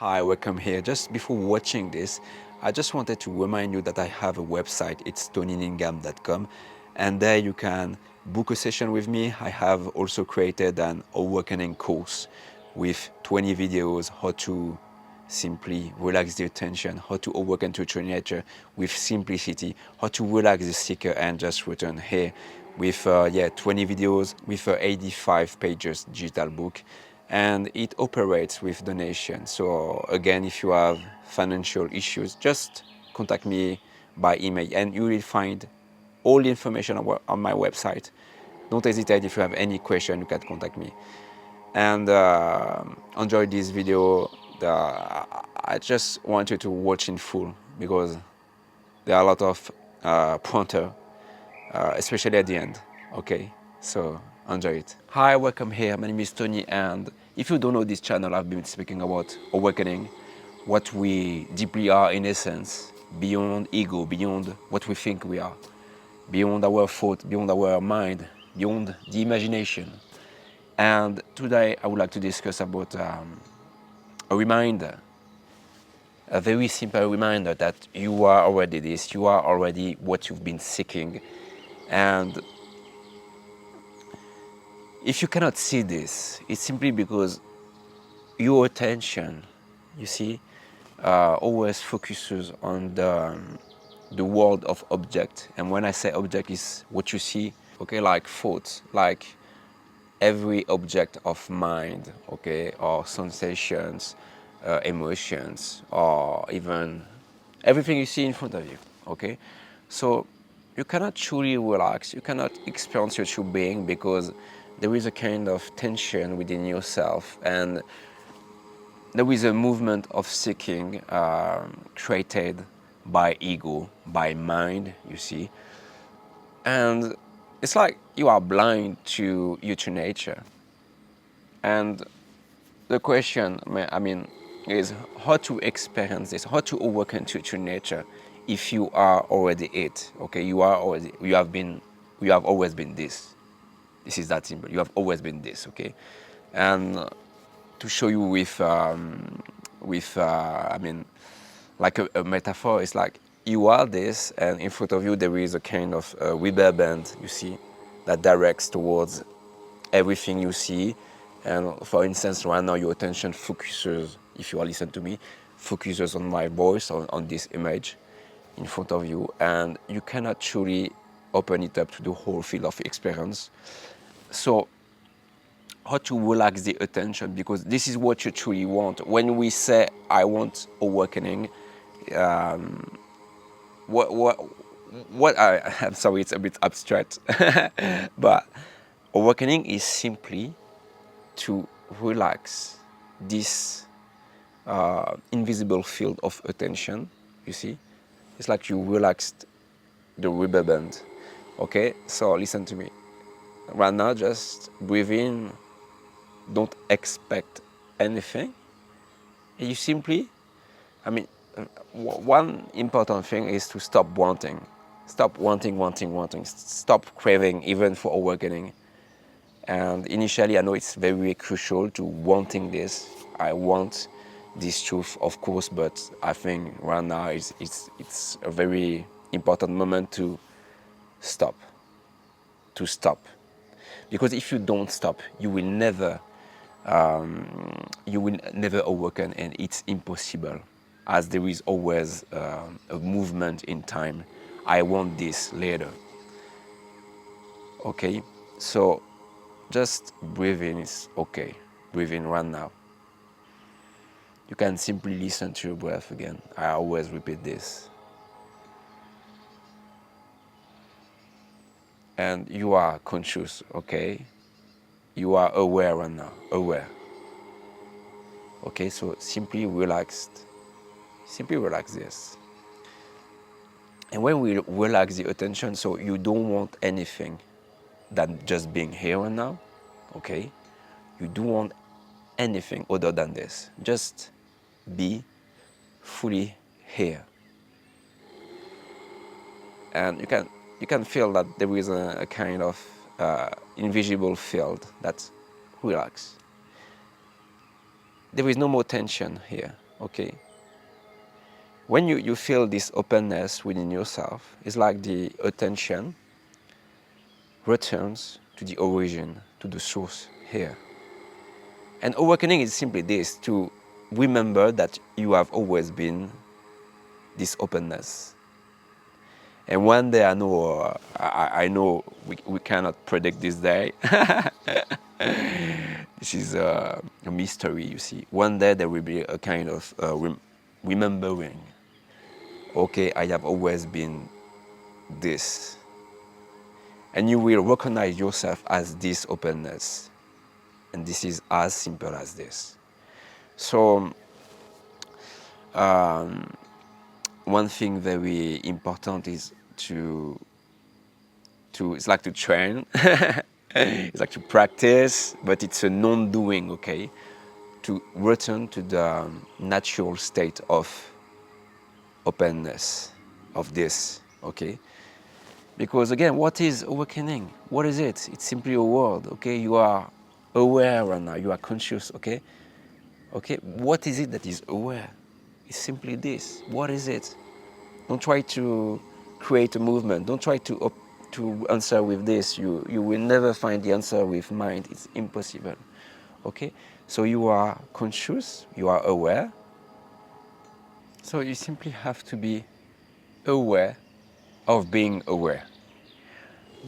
Hi, welcome here. Just before watching this, I just wanted to remind you that I have a website. It's tonyningam.com, and there you can book a session with me. I have also created an awakening course with 20 videos how to simply relax the attention, how to awaken to true nature with simplicity, how to relax the seeker and just return here with 20 videos with 85 pages digital book, and it operates with donation. So again, if you have financial issues, just contact me by email and you will find all the information on my website. Don't hesitate. If you have any question, you can contact me. And enjoy this video. I just want you to watch in full because there are a lot of pointer, especially at the end. Okay, so enjoy it. Hi, welcome here. My name is Tony, and if you don't know this channel, I've been speaking about awakening, what we deeply are in essence, beyond ego, beyond what we think we are, beyond our thought, beyond our mind, beyond the imagination. And today I would like to discuss about a reminder, a very simple reminder that you are already this, you are already what you've been seeking. And if you cannot see this, it's simply because your attention, you see, always focuses on the world of object. And when I say object, is what you see, okay, like thoughts, like every object of mind, okay, or sensations, emotions, or even everything you see in front of you, okay? So you cannot truly relax, you cannot experience your true being because there is a kind of tension within yourself, and there is a movement of seeking created by ego, by mind, you see. And it's like you are blind to your true nature. And the question, I mean, is how to experience this, how to awaken to true nature if you are already it, okay? You have always been this. This is that simple. You have always been this, okay? And to show you I mean, like a metaphor, it's like you are this, and in front of you there is a kind of rubber band, you see, that directs towards everything you see. And for instance, right now your attention focuses, if you are listening to me, focuses on my voice, on this image in front of you, and you cannot truly open it up to the whole field of experience. So how to relax the attention, because this is what you truly want. When we say I want awakening, I'm sorry, it's a bit abstract, but awakening is simply to relax this invisible field of attention. You see, it's like you relaxed the rubber band. Okay, so listen to me right now. Just breathe in. Don't expect anything. You simply, I mean, one important thing is to stop wanting. Stop wanting. Stop craving, even for awakening. And initially, I know it's very crucial to wanting this. I want this truth, of course, but I think right now it's a very important moment to stop. To stop. Because if you don't stop, you will never awaken, and it's impossible, as there is always a movement in time. I want this later. Okay, so just breathe in is okay. Breathe in right now. You can simply listen to your breath again. I always repeat this. And you are conscious, okay? You are aware right now, aware. Okay, so simply relaxed. Simply relax this. And when we relax the attention, so you don't want anything than just being here and now, okay? You don't want anything other than this. Just be fully here. And you can feel that there is a kind of invisible field that relax. There is no more tension here, okay? When you feel this openness within yourself, it's like the attention returns to the origin, to the source here. And awakening is simply this, to remember that you have always been this openness. And one day I know we cannot predict this day. This is a mystery, you see. One day there will be a kind of remembering. Okay, I have always been this. And you will recognize yourself as this openness. And this is as simple as this. So, one thing very important is to it's like to train. It's like to practice, but it's a non-doing, okay? To return to the natural state of openness, of this, okay? Because again, what is awakening? What is it? It's simply a word, okay? You are aware right now, you are conscious, okay? Okay, what is it that is aware? It's simply this. What is it? Don't try to create a movement. Don't try to answer with this. You will never find the answer with mind. It's impossible. Okay? So you are conscious, you are aware. So you simply have to be aware of being aware.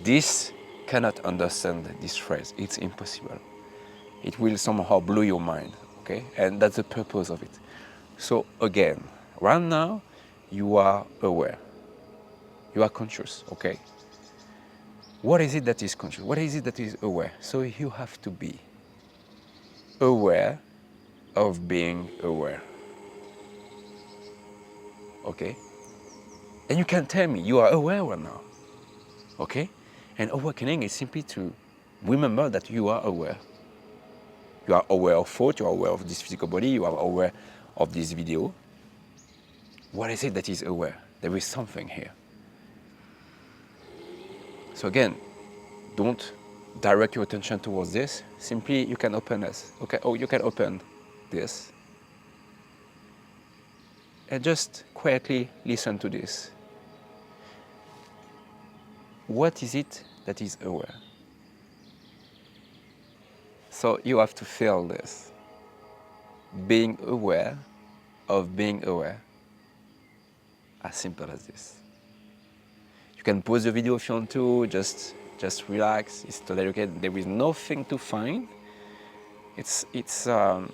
This cannot understand this phrase. It's impossible. It will somehow blow your mind. Okay? And that's the purpose of it. So again, right now, you are aware. You are conscious, okay? What is it that is conscious? What is it that is aware? So you have to be aware of being aware, okay? And you can tell me you are aware right now, okay? And awakening is simply to remember that you are aware. You are aware of thought, you are aware of this physical body, you are aware of this video. What is it that is aware? There is something here. So again, don't direct your attention towards this. Simply, you can open this. Okay? Oh, you can open this. And just quietly listen to this. What is it that is aware? So you have to feel this. Being aware of being aware. As simple as this. You can pause the video if you want to, just relax. It's totally okay. There is nothing to find. It's a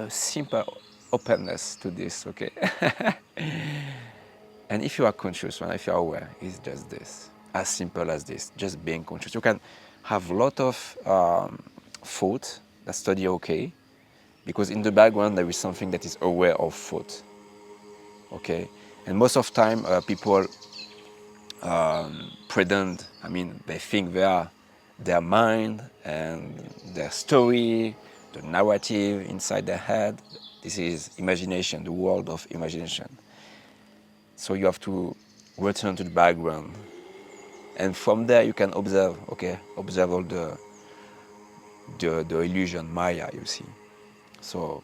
simple openness to this, okay? And if you are conscious, if you are aware, it's just this. As simple as this, just being conscious. You can have a lot of thought, that's totally okay, because in the background there is something that is aware of thought, okay? And most of the time people pretend, they think they are their mind and their story, the narrative inside their head. This is imagination, the world of imagination. So you have to return to the background. And from there you can observe, okay? Observe all the illusion, Maya, you see. So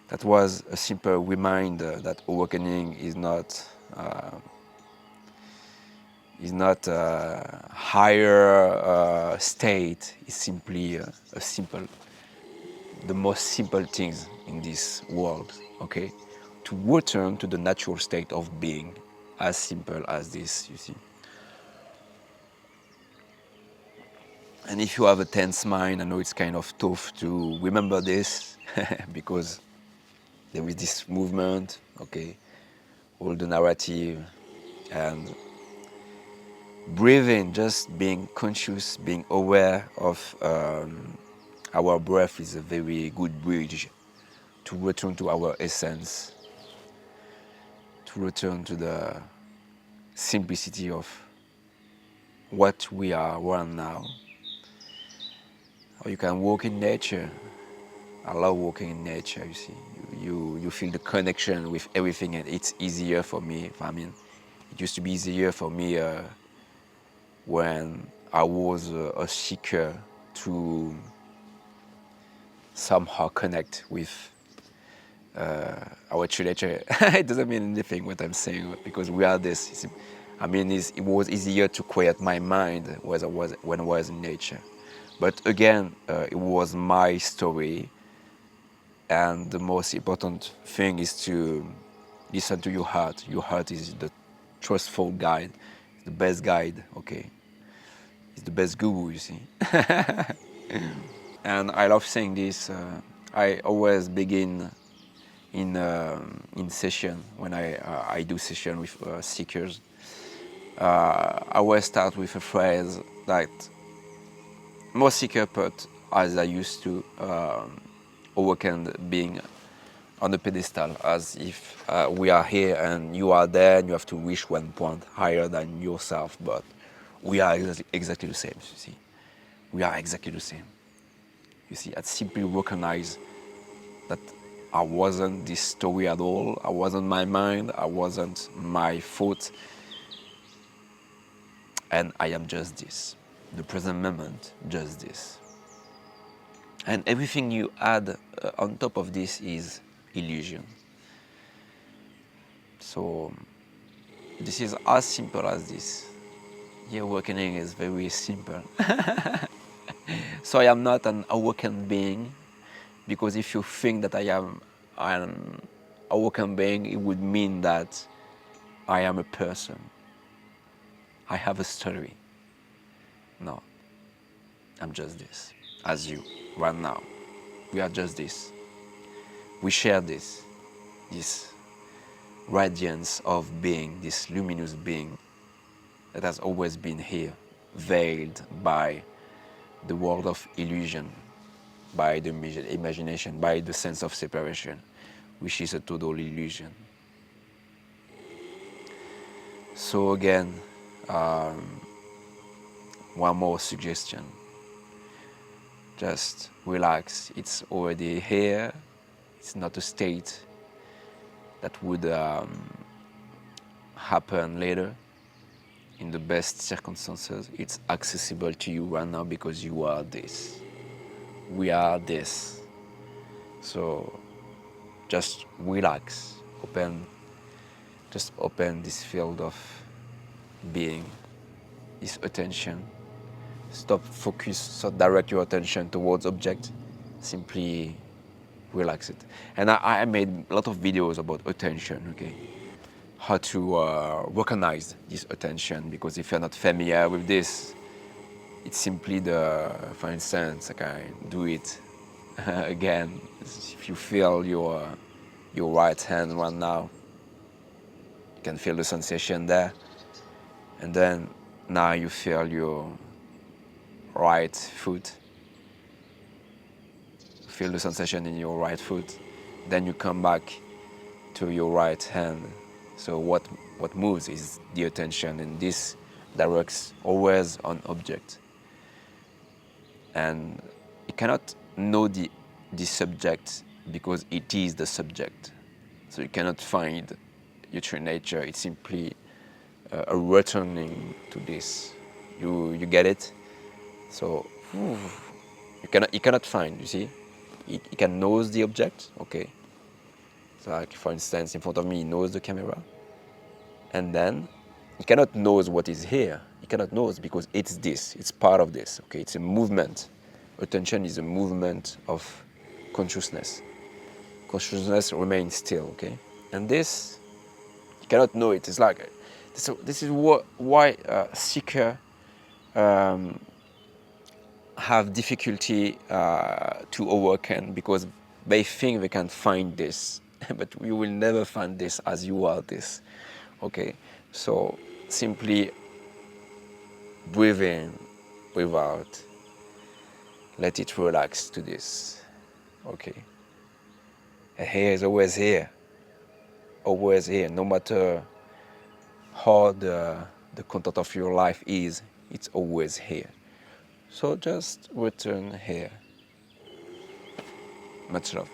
that was a simple reminder that awakening is not a higher state. It's simply a simple, the most simple things in this world, okay? To return to the natural state of being, as simple as this, you see. And if you have a tense mind, I know it's kind of tough to remember this because there is this movement, okay, all the narrative, and breathing, just being conscious, being aware of our breath is a very good bridge to return to our essence, to return to the simplicity of what we are right now. Or you can walk in nature. I love walking in nature, you see. You feel the connection with everything, and it's easier for me. It used to be easier for me when I was a seeker to somehow connect with our true nature. It doesn't mean anything what I'm saying, because we are this. I mean, it was easier to quiet my mind when I was in nature. But again, it was my story, and the most important thing is to listen to your heart. Your heart is the trustful guide, the best guide, okay? It's the best guru, you see. And I love saying this. I always begin in session when I do session with seekers. I always start with a phrase that most seeker put, as I used to, awaken being on the pedestal, as if we are here and you are there and you have to reach one point higher than yourself, but we are exactly the same, you see. We are exactly the same. You see, I simply recognize that I wasn't this story at all. I wasn't my mind. I wasn't my thought. And I am just this. The present moment, just this. And everything you add on top of this is illusion. So this is as simple as this. The awakening is very simple. So I am not an awakened being, because if you think that I am an awakened being, it would mean that I am a person. I have a story. No, I'm just this, as you, right now. We are just this. We share this radiance of being, this luminous being that has always been here, veiled by the world of illusion, by the imagination, by the sense of separation, which is a total illusion. So again, one more suggestion. Just relax. It's already here. It's not a state that would happen later in the best circumstances. It's accessible to you right now because you are this. We are this. So just relax. Just open this field of being, this attention. Stop focus, so direct your attention towards object. Simply relax it. And I made a lot of videos about attention, okay? How to recognize this attention, because if you're not familiar with this, it's simply for instance, okay, do it again. If you feel your right hand right now, you can feel the sensation there. And then now you feel your right foot. Feel the sensation in your right foot. Then you come back to your right hand. So what moves is the attention, and this directs always on object. And you cannot know the subject because it is the subject. So you cannot find your true nature. It's simply a returning to this. You get it? So you cannot find, you see? You can knows the object, okay? So like for instance, in front of me, he knows the camera. And then he cannot knows what is here. He cannot knows because it's this, it's part of this, okay? It's a movement. Attention is a movement of consciousness. Consciousness remains still, okay? And this, you cannot know it. It's like, this is why seeker have difficulty to awaken, because they think they can find this, but you will never find this as you are this, okay? So simply breathe in, breathe out, let it relax to this, okay? And here is always here, no matter how the content of your life is, it's always here. So just return here. Much love.